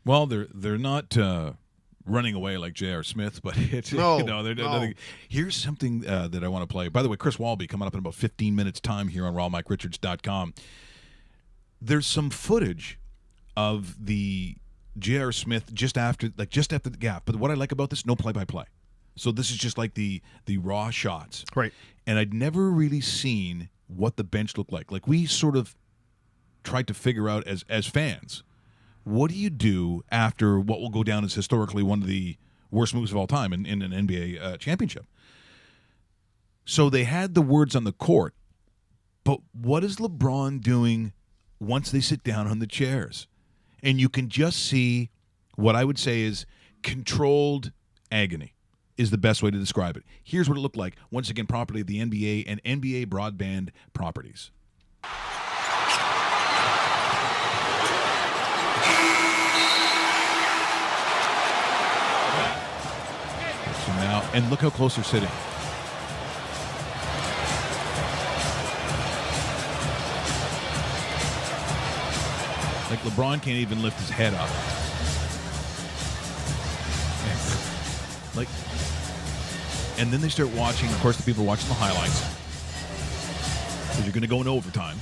Well, they're not running away like J.R. Smith, but it's No. Here's something that I want to play. By the way, Chris Walby coming up in about 15 minutes time here on rawmike.richards.com. There's some footage of the J.R. Smith just after the gap. But what I like about this, no play-by-play. So this is just like the raw shots. Right. And I'd never really seen what the bench looked like. Like we sort of tried to figure out as fans, what do you do after what will go down as historically one of the worst moves of all time in an NBA championship? So they had the words on the court, but what is LeBron doing once they sit down on the chairs? And you can just see what I would say is controlled agony is the best way to describe it. Here's what it looked like, once again, property of the NBA and NBA broadband properties. So now, and look how close they're sitting. Like LeBron can't even lift his head up. And then they start watching, of course, the people are watching the highlights. Because you're going to go in overtime.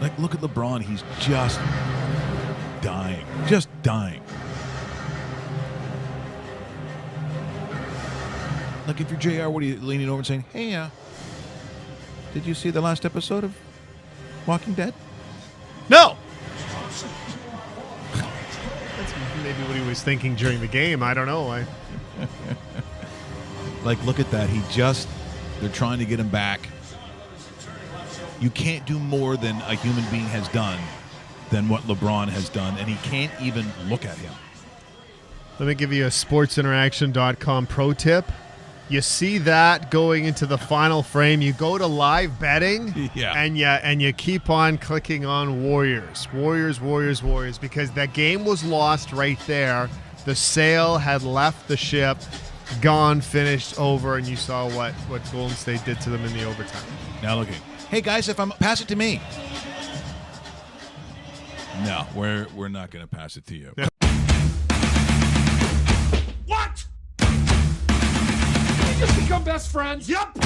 Like, look at LeBron. He's just dying. Just dying. Like, if you're JR, what are you leaning over and saying, hey, did you see the last episode of Walking Dead? No! That's maybe what he was thinking during the game. I don't know. Like, look at that. They're trying to get him back. You can't do more than a human being has done than what LeBron has done, and he can't even look at him. Let me give you a sportsinteraction.com pro tip. You see that going into the final frame, you go to live betting, Yeah. and you keep on clicking on Warriors, because that game was lost right there. The sail had left the ship, gone, finished, over, and you saw what Golden State did to them in the overtime. Now looking. Hey guys, pass it to me. No, we're not going to pass it to you. Yeah. What? We just become best friends? Yep.